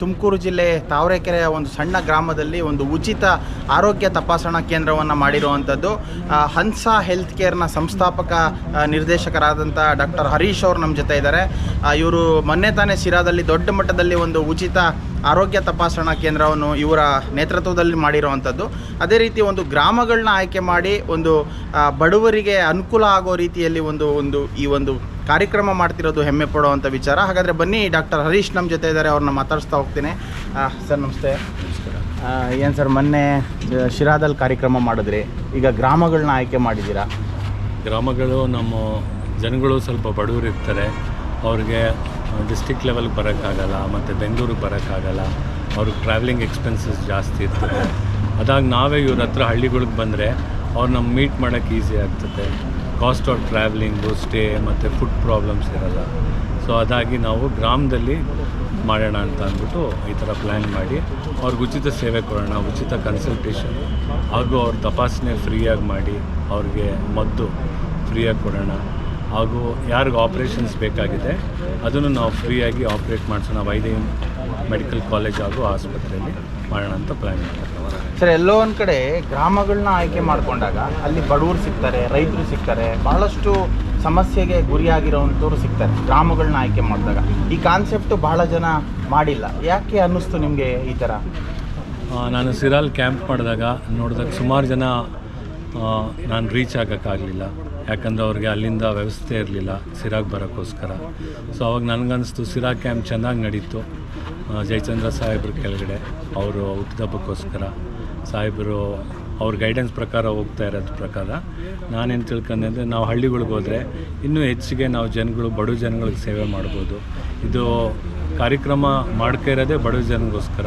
ತುಮಕೂರು ಜಿಲ್ಲೆ ತಾವರೆಕೆರೆಯ ಒಂದು ಸಣ್ಣ ಗ್ರಾಮದಲ್ಲಿ ಒಂದು ಉಚಿತ ಆರೋಗ್ಯ ತಪಾಸಣಾ ಕೇಂದ್ರವನ್ನು ಮಾಡಿರುವಂಥದ್ದು. ಹಂಸ ಹೆಲ್ತ್ ಕೇರ್ನ ಸಂಸ್ಥಾಪಕ ನಿರ್ದೇಶಕರಾದಂಥ ಡಾಕ್ಟರ್ ಹರೀಶ್ ಅವರು ನಮ್ಮ ಜೊತೆ ಇದ್ದಾರೆ. ಇವರು ಮೊನ್ನೆ ತಾನೇ ಶಿರಾದಲ್ಲಿ ದೊಡ್ಡ ಮಟ್ಟದಲ್ಲಿ ಒಂದು ಉಚಿತ ಆರೋಗ್ಯ ತಪಾಸಣಾ ಕೇಂದ್ರವನ್ನು ಇವರ ನೇತೃತ್ವದಲ್ಲಿ ಮಾಡಿರುವಂಥದ್ದು. ಅದೇ ರೀತಿ ಒಂದು ಗ್ರಾಮಗಳನ್ನ ಆಯ್ಕೆ ಮಾಡಿ ಒಂದು ಬಡವರಿಗೆ ಅನುಕೂಲ ಆಗೋ ರೀತಿಯಲ್ಲಿ ಈ ಒಂದು ಕಾರ್ಯಕ್ರಮ ಮಾಡ್ತಿರೋದು ಹೆಮ್ಮೆ ಪಡುವಂಥ ವಿಚಾರ. ಹಾಗಾದರೆ ಬನ್ನಿ, ಡಾಕ್ಟರ್ ಹರೀಶ್ ನಮ್ಮ ಜೊತೆ ಇದ್ದಾರೆ, ಅವ್ರನ್ನ ಮಾತಾಡಿಸ್ತಾ ಹೋಗ್ತೀನಿ. ಸರ್ ನಮಸ್ತೆ. ಏನು ಸರ್, ಮೊನ್ನೆ ಶಿರಾದಲ್ಲಿ ಕಾರ್ಯಕ್ರಮ ಮಾಡಿದ್ರಿ, ಈಗ ಗ್ರಾಮಗಳನ್ನ ಆಯ್ಕೆ ಮಾಡಿದ್ದೀರಾ. ಗ್ರಾಮಗಳು ನಮ್ಮ ಜನಗಳು ಸ್ವಲ್ಪ ಬಡವರು ಇರ್ತಾರೆ, ಅವ್ರಿಗೆ ಡಿಸ್ಟಿಕ್ ಲೆವೆಲ್ಗೆ ಬರೋಕ್ಕಾಗಲ್ಲ, ಮತ್ತು ಬೆಂಗಳೂರಿಗೆ ಬರೋಕ್ಕಾಗಲ್ಲ, ಅವ್ರಿಗೆ ಟ್ರಾವೆಲಿಂಗ್ ಎಕ್ಸ್ಪೆನ್ಸಸ್ ಜಾಸ್ತಿ ಇರ್ತದೆ. ಅದಾಗ ನಾವೇ ಇವ್ರ ಹತ್ರ ಹಳ್ಳಿಗಳಿಗೆ ಬಂದರೆ ಅವ್ರು ನಮ್ಮ ಮೀಟ್ ಮಾಡೋಕ್ಕೆ ಈಸಿ ಆಗ್ತದೆ. ಕಾಸ್ಟ್ ಆಫ್ ಟ್ರಾವೆಲಿಂಗು, ಸ್ಟೇ ಮತ್ತು ಫುಡ್ ಪ್ರಾಬ್ಲಮ್ಸ್ ಇರೋಲ್ಲ. ಸೊ ಅದಾಗಿ ನಾವು ಗ್ರಾಮದಲ್ಲಿ ಮಾಡೋಣ ಅಂತ ಅಂದ್ಬಿಟ್ಟು ಈ ಥರ ಪ್ಲ್ಯಾನ್ ಮಾಡಿ ಅವ್ರಿಗೆ ಉಚಿತ ಸೇವೆ ಕೊಡೋಣ, ಉಚಿತ ಕನ್ಸಲ್ಟೇಷನ್ ಹಾಗೂ ಅವ್ರ ತಪಾಸಣೆ ಫ್ರೀಯಾಗಿ ಮಾಡಿ ಅವ್ರಿಗೆ ಮದ್ದು ಫ್ರೀಯಾಗಿ ಕೊಡೋಣ. ಹಾಗೂ ಯಾರಿಗೆ ಆಪ್ರೇಷನ್ಸ್ ಬೇಕಾಗಿದೆ ಅದನ್ನು ನಾವು ಫ್ರೀಯಾಗಿ ಆಪ್ರೇಟ್ ಮಾಡಿಸೋಣ ವೈದ್ಯ ಮೆಡಿಕಲ್ ಕಾಲೇಜ್ ಹಾಗೂ ಆಸ್ಪತ್ರೆಯಲ್ಲಿ ಮಾಡೋಣ ಅಂತ ಪ್ಲ್ಯಾನ್ ಮಾಡ್ತೀವಿ. ಸರ್, ಎಲ್ಲೋ ಒಂದು ಕಡೆ ಗ್ರಾಮಗಳನ್ನ ಆಯ್ಕೆ ಮಾಡಿಕೊಂಡಾಗ ಅಲ್ಲಿ ಬಡವರು ಸಿಗ್ತಾರೆ, ರೈತರು ಸಿಗ್ತಾರೆ, ಭಾಳಷ್ಟು ಸಮಸ್ಯೆಗೆ ಗುರಿಯಾಗಿರೋವಂಥವ್ರು ಸಿಗ್ತಾರೆ ಗ್ರಾಮಗಳನ್ನ ಆಯ್ಕೆ ಮಾಡಿದಾಗ. ಈ ಕಾನ್ಸೆಪ್ಟು ಭಾಳ ಜನ ಮಾಡಿಲ್ಲ. ಯಾಕೆ ಅನ್ನಿಸ್ತು ನಿಮಗೆ ಈ ಥರ? ನಾನು ಸಿರಾಲ್ ಕ್ಯಾಂಪ್ ಮಾಡಿದಾಗ ನೋಡಿದಾಗ ಸುಮಾರು ಜನ ನಾನು ರೀಚ್ ಆಗೋಕ್ಕಾಗಲಿಲ್ಲ, ಯಾಕಂದರೆ ಅವ್ರಿಗೆ ಅಲ್ಲಿಂದ ವ್ಯವಸ್ಥೆ ಇರಲಿಲ್ಲ ಸಿರಾಗೆ ಬರೋಕ್ಕೋಸ್ಕರ. ಸೊ ಅವಾಗ ನನಗನ್ನಿಸ್ತು ಸಿರಾ ಕ್ಯಾಂಪ್ ಚೆನ್ನಾಗಿ ನಡೀತು. ಜಯಚಂದ್ರ ಸಾಹೇಬ್ರ ಕೆಳಗಡೆ ಅವರು ಹುಟ್ಟಿದಬ್ಬಕ್ಕೋಸ್ಕರ ಸಾಹೇಬರು ಅವ್ರ ಗೈಡೆನ್ಸ್ ಪ್ರಕಾರ ಹೋಗ್ತಾ ಇರೋದ್ರ ಪ್ರಕಾರ ನಾನೇನು ತಿಳ್ಕೊಂಡೆ, ನಾವು ಹಳ್ಳಿಗಳಿಗೆ ಹೋದರೆ ಇನ್ನೂ ಹೆಚ್ಚಿಗೆ ನಾವು ಬಡ ಜನಗಳಿಗೆ ಸೇವೆ ಮಾಡ್ಬೋದು. ಇದು ಕಾರ್ಯಕ್ರಮ ಮಾಡ್ತಾ ಇರೋದೇ ಬಡ ಜನಗೋಸ್ಕರ,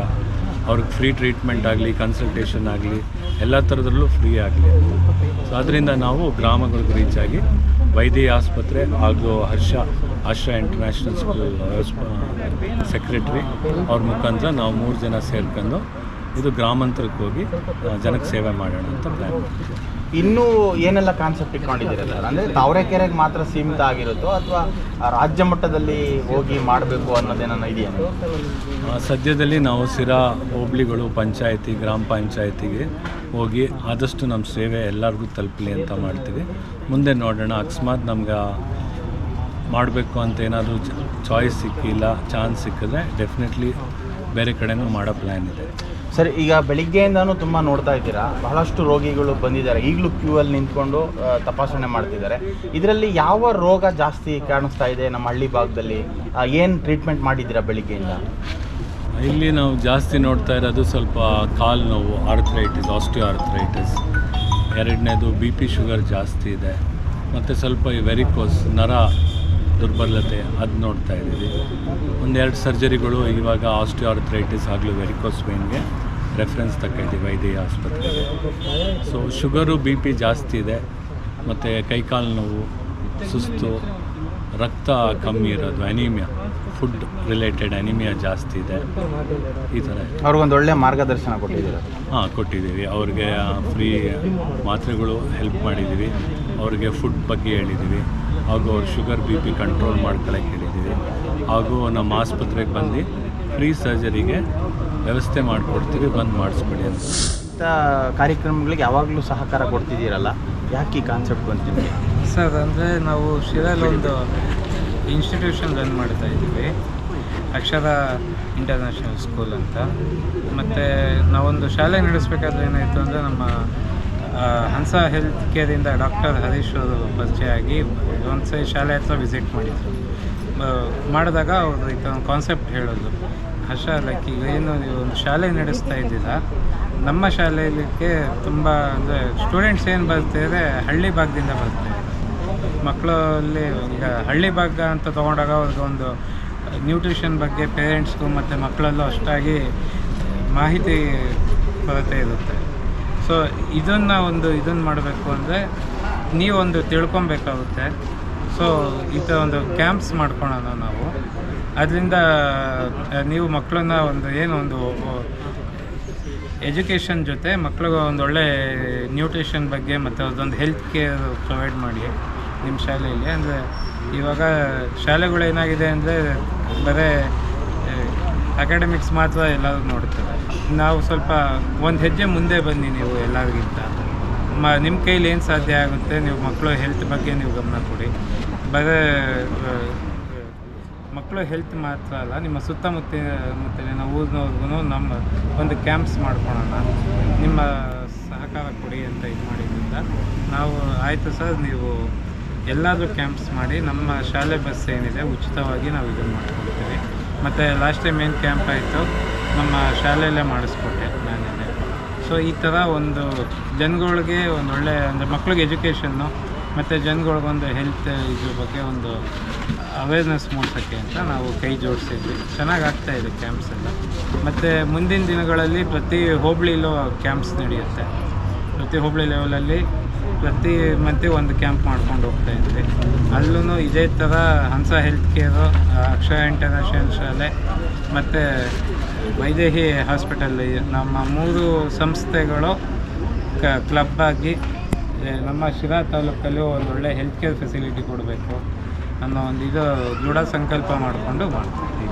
ಅವ್ರಿಗೆ ಫ್ರೀ ಟ್ರೀಟ್ಮೆಂಟ್ ಆಗಲಿ, ಕನ್ಸಲ್ಟೇಷನ್ ಆಗಲಿ, ಎಲ್ಲ ಥರದಲ್ಲೂ ಫ್ರೀ ಆಗಲಿ. ಸೊ ಅದರಿಂದ ನಾವು ಗ್ರಾಮಗಳಿಗೆ ರೀಚ್ ಆಗಿ ವೈದ್ಯ ಆಸ್ಪತ್ರೆ ಹಾಗೂ ಆಶ್ರಯ ಇಂಟರ್ನ್ಯಾಷನಲ್ ಸ್ಕೂಲ್ ಸೆಕ್ರೆಟ್ರಿ ಅವ್ರ ಮುಖಾಂತರ ನಾವು 3 ಜನ ಸೇರ್ಕೊಂಡು ಇದು ಗ್ರಾಮಾಂತರಕ್ಕೆ ಹೋಗಿ ಜನಕ್ಕೆ ಸೇವೆ ಮಾಡೋಣ ಅಂತ ಪ್ಲ್ಯಾನ್ ಮಾಡ್ತೀವಿ. ಇನ್ನೂ ಏನೆಲ್ಲ ಕಾನ್ಸೆಪ್ಟ್ ಇಟ್ಕೊಂಡಿದ್ದೀರಲ್ಲ, ಅಂದರೆ ತಾವರೆಕೆರೆಗೆ ಮಾತ್ರ ಸೀಮಿತ ಆಗಿರುತ್ತೋ ಅಥವಾ ರಾಜ್ಯ ಮಟ್ಟದಲ್ಲಿ ಹೋಗಿ ಮಾಡಬೇಕು ಅನ್ನೋದೇನೋ ಇದೆಯಾ? ಸದ್ಯದಲ್ಲಿ ನಾವು ಸಿರಾ ಹೋಬಳಿಗಳು, ಪಂಚಾಯತಿ, ಗ್ರಾಮ ಪಂಚಾಯತಿಗೆ ಹೋಗಿ ಆದಷ್ಟು ನಮ್ಮ ಸೇವೆ ಎಲ್ಲರಿಗೂ ತಲುಪಲಿ ಅಂತ ಮಾಡ್ತೀವಿ. ಮುಂದೆ ನೋಡೋಣ, ಅಕಸ್ಮಾತ್ ನಮ್ಗೆ ಮಾಡಬೇಕು ಅಂತ ಏನಾದರೂ ಚಾಯ್ಸ್ ಸಿಕ್ಕಿಲ್ಲ, ಚಾನ್ಸ್ ಸಿಕ್ಕಿದ್ರೆ ಡೆಫಿನೆಟ್ಲಿ ಬೇರೆ ಕಡೆನೂ ಮಾಡೋ ಪ್ಲ್ಯಾನ್ ಇದೆ. ಸರ್, ಈಗ ಬೆಳಿಗ್ಗೆಯಿಂದನೂ ತುಂಬ ನೋಡ್ತಾ ಇದ್ದೀರಾ, ಬಹಳಷ್ಟು ರೋಗಿಗಳು ಬಂದಿದ್ದಾರೆ, ಈಗಲೂ ಕ್ಯೂ ಅಲ್ಲಿ ನಿಂತ್ಕೊಂಡು ತಪಾಸಣೆ ಮಾಡ್ತಿದ್ದಾರೆ. ಇದರಲ್ಲಿ ಯಾವ ರೋಗ ಜಾಸ್ತಿ ಕಾಣಿಸ್ತಾ ಇದೆ ನಮ್ಮ ಹಳ್ಳಿ ಭಾಗದಲ್ಲಿ? ಏನು ಟ್ರೀಟ್ಮೆಂಟ್ ಮಾಡಿದ್ದೀರಾ ಬೆಳಿಗ್ಗೆಯಿಂದ? ಇಲ್ಲಿ ನಾವು ಜಾಸ್ತಿ ನೋಡ್ತಾ ಇರೋದು ಸ್ವಲ್ಪ ಕಾಲು ನೋವು, ಆರ್ಥ್ರೈಟಿಸ್, ಆಸ್ಟಿಯೋ ಆರ್ಥ್ರೈಟಿಸ್. ಎರಡನೇದು BP ಶುಗರ್ ಜಾಸ್ತಿ ಇದೆ, ಮತ್ತು ಸ್ವಲ್ಪ ಈ ವೆರಿಕೋಸ್ ನರ ದುರ್ಬಲತೆ ಅದು ನೋಡ್ತಾ ಇದ್ದೀವಿ. 1-2 ಸರ್ಜರಿಗಳು ಇವಾಗ ಆಸ್ಟಿಯೋ ಆರ್ಥ್ರೈಟಿಸ್ ಆಗಲೂ ವೆರಿಕೋಸ್ ವೇನ್ಗೆ ರೆಫರೆನ್ಸ್ ತಗೊಂಡಿದ್ದೀವಿ ವೈದ್ಯ ಆಸ್ಪತ್ರೆಗೆ. ಸೊ ಶುಗರು, BP ಜಾಸ್ತಿ ಇದೆ, ಮತ್ತು ಕೈಕಾಲು ನೋವು, ಸುಸ್ತು, ರಕ್ತ ಕಮ್ಮಿ ಇರೋದು, ಅನಿಮಿಯಾ, ಫುಡ್ ರಿಲೇಟೆಡ್ ಅನಿಮಿಯಾ ಜಾಸ್ತಿ ಇದೆ. ಈ ಥರ ಅವ್ರಿಗೊಂದು ಒಳ್ಳೆಯ ಮಾರ್ಗದರ್ಶನ ಕೊಟ್ಟಿದ್ದೀರಾ? ಕೊಟ್ಟಿದ್ದೀವಿ. ಅವ್ರಿಗೆ ಫ್ರೀ ಮಾತ್ರೆಗಳು ಹೆಲ್ಪ್ ಮಾಡಿದ್ದೀವಿ, ಅವ್ರಿಗೆ ಫುಡ್ ಬಗ್ಗೆ ಹೇಳಿದ್ದೀವಿ, ಹಾಗೂ ಅವ್ರ ಶುಗರ್ BP ಕಂಟ್ರೋಲ್ ಮಾಡ್ಕೊಳ್ಳೋಕೆ ಹೇಳಿದ್ದೀವಿ. ಹಾಗೂ ನಮ್ಮ ಆಸ್ಪತ್ರೆಗೆ ಬಂದು ಫ್ರೀ ಸರ್ಜರಿಗೆ ವ್ಯವಸ್ಥೆ ಮಾಡಿಕೊಡ್ತೀವಿ, ಬಂದು ಮಾಡಿಸ್ಕೊಡಿ ಅಂತ. ಕಾರ್ಯಕ್ರಮಗಳಿಗೆ ಯಾವಾಗಲೂ ಸಹಕಾರ ಕೊಡ್ತಿದ್ದೀರಲ್ಲ, ಯಾಕೆ ಈ ಕಾನ್ಸೆಪ್ಟ್ ಬಂತಿದೆ? ಸರ್, ಅಂದರೆ ನಾವು ಶಿರಾಲ್ ಒಂದು ಇನ್ಸ್ಟಿಟ್ಯೂಷನ್ ರನ್ ಮಾಡ್ತಾ ಇದ್ದೀವಿ, ಅಕ್ಷರ ಇಂಟರ್ನ್ಯಾಷನಲ್ ಸ್ಕೂಲ್ ಅಂತ. ಮತ್ತು ನಾವೊಂದು ಶಾಲೆ ನಡೆಸಬೇಕಾದ್ರೆ ಏನಾಯಿತು ಅಂದರೆ ನಮ್ಮ ಹಂಸ ಹೆಲ್ತ್ ಕೇರಿಂದ ಡಾಕ್ಟರ್ ಹರೀಶ್ ಅವರು ಪರಿಚಯ ಆಗಿ ಒಂದು ಸರಿ ಶಾಲೆ ಹತ್ರ ವಿಸಿಟ್ ಮಾಡಿದರು. ಮಾಡಿದಾಗ ಅವರು ಈ ಥರ ಕಾನ್ಸೆಪ್ಟ್ ಹೇಳೋದು, ಲೈಕ್ ಈಗ ಏನು ನೀವು ಒಂದು ಶಾಲೆ ನಡೆಸ್ತಾ ಇದ್ದೀರಾ, ನಮ್ಮ ಶಾಲೆಯಲ್ಲಿಗೆ ತುಂಬ ಅಂದರೆ ಸ್ಟೂಡೆಂಟ್ಸ್ ಏನು ಬರ್ತಿದ್ದಾರೆ ಹಳ್ಳಿ ಭಾಗದಿಂದ ಬರ್ತಾರೆ. ಮಕ್ಕಳಲ್ಲಿ ಈಗ ಹಳ್ಳಿ ಭಾಗ ಅಂತ ತೊಗೊಂಡಾಗ ಅವ್ರಿಗೆ ಒಂದು ನ್ಯೂಟ್ರಿಷನ್ ಬಗ್ಗೆ ಪೇರೆಂಟ್ಸ್ಗೂ ಮತ್ತು ಮಕ್ಕಳಲ್ಲೂ ಅಷ್ಟಾಗಿ ಮಾಹಿತಿ ಕೊರತೆ ಇರುತ್ತೆ. ಸೊ ಇದನ್ನು ಮಾಡಬೇಕು ಅಂದರೆ ನೀವೊಂದು ತಿಳ್ಕೊಬೇಕಾಗುತ್ತೆ. ಸೊ ಈ ಥರ ಒಂದು ಕ್ಯಾಂಪ್ಸ್ ಮಾಡ್ಕೊಳ್ಳೋಣ ನಾವು. ಅದರಿಂದ ನೀವು ಮಕ್ಕಳನ್ನ ಒಂದು ಎಜುಕೇಷನ್ ಜೊತೆ ಮಕ್ಕಳಿಗೆ ಒಂದು ಒಳ್ಳೆ ನ್ಯೂಟ್ರಿಷನ್ ಬಗ್ಗೆ ಮತ್ತು ಅದೊಂದು ಹೆಲ್ತ್ ಕೇರ್ ಪ್ರೊವೈಡ್ ಮಾಡಿ ನಿಮ್ಮ ಶಾಲೆಯಲ್ಲಿ. ಅಂದರೆ ಇವಾಗ ಶಾಲೆಗಳು ಏನಾಗಿದೆ ಅಂದರೆ ಬರೀ ಅಕಾಡೆಮಿಕ್ಸ್ ಮಾತ್ರ ಎಲ್ಲರೂ ನೋಡ್ತಾರೆ. ನಾವು ಸ್ವಲ್ಪ ಒಂದು ಹೆಜ್ಜೆ ಮುಂದೆ ಬನ್ನಿ ನೀವು ಎಲ್ಲರಿಗಿಂತ. ನಿಮ್ಮ ಕೈಲಿ ಏನು ಸಾಧ್ಯ ಆಗುತ್ತೆ, ನೀವು ಮಕ್ಕಳು ಹೆಲ್ತ್ ಬಗ್ಗೆ ನೀವು ಗಮನ ಕೊಡಿ. ಬರೀ ಮಕ್ಕಳು ಹೆಲ್ತ್ ಮಾತ್ರ ಅಲ್ಲ, ನಿಮ್ಮ ಸುತ್ತಮುತ್ತಲಿನ ಊರಿನವ್ರಿಗೂ ನಮ್ಮ ಒಂದು ಕ್ಯಾಂಪ್ಸ್ ಮಾಡ್ಕೊಳ್ಳೋಣ, ನಿಮ್ಮ ಸಹಕಾರ ಕೊಡಿ ಅಂತ ಇದು ಮಾಡಿದ್ರಿಂದ ನಾವು ಆಯಿತು ಸರ್, ನೀವು ಎಲ್ಲಾದರೂ ಕ್ಯಾಂಪ್ಸ್ ಮಾಡಿ, ನಮ್ಮ ಶಾಲೆ ಬಸ್ ಏನಿದೆ ಉಚಿತವಾಗಿ ನಾವು ಇದನ್ನು ಮಾಡ್ಕೊಡ್ತೀವಿ. ಮತ್ತು ಲಾಸ್ಟ್ ಟೈಮ್ ಏನು ಕ್ಯಾಂಪ್ ಆಯಿತು ನಮ್ಮ ಶಾಲೆಯಲ್ಲೇ ಮಾಡಿಸ್ಕೊಟ್ಟೆ ನಾನೇ. ಸೊ ಈ ಥರ ಒಂದು ಜನಗಳಿಗೆ ಒಂದು ಒಳ್ಳೆ ಅಂದರೆ ಮಕ್ಳಿಗೆ ಎಜುಕೇಷನ್ನು ಮತ್ತು ಜನಗಳಿಗೊಂದು ಹೆಲ್ತ್ ಇದ್ರ ಬಗ್ಗೆ ಒಂದು ಅವೇರ್ನೆಸ್ ಮೂಡಿಸೋಕ್ಕೆ ಅಂತ ನಾವು ಕೈ ಜೋಡಿಸಿದ್ವಿ. ಚೆನ್ನಾಗಿ ಆಗ್ತಾಯಿದೆ ಕ್ಯಾಂಪ್ಸ್ ಎಲ್ಲ. ಮತ್ತು ಮುಂದಿನ ದಿನಗಳಲ್ಲಿ ಪ್ರತಿ ಹೋಬಳಿಲೂ ಕ್ಯಾಂಪ್ಸ್ ನಡೆಯುತ್ತೆ. ಪ್ರತಿ ಹೋಬಳಿ ಲೆವೆಲಲ್ಲಿ ಪ್ರತಿ ಮಂತಿ ಒಂದು ಕ್ಯಾಂಪ್ ಮಾಡ್ಕೊಂಡು ಹೋಗ್ತಾಯಿದ್ವಿ. ಅಲ್ಲೂ ಇದೇ ಥರ ಹಂಸ ಹೆಲ್ತ್ ಕೇರು, ಅಕ್ಷರ ಇಂಟರ್ನ್ಯಾಷನಲ್ ಶಾಲೆ ಮತ್ತು ವೈದೇಹಿ ಹಾಸ್ಪಿಟಲ್, ನಮ್ಮ 3 ಸಂಸ್ಥೆಗಳು ಕ್ಲಬ್ ಆಗಿ ನಮ್ಮ ಶಿರಾ ತಾಲೂಕಲ್ಲಿ ಒಂದು ಒಳ್ಳೆ ಹೆಲ್ತ್ ಕೇರ್ ಫೆಸಿಲಿಟಿ ಕೊಡಬೇಕು ಅನ್ನೋ ಒಂದು ಇದು ದೃಢ ಸಂಕಲ್ಪ ಮಾಡಿಕೊಂಡು ಮಾಡ್ತೀವಿ.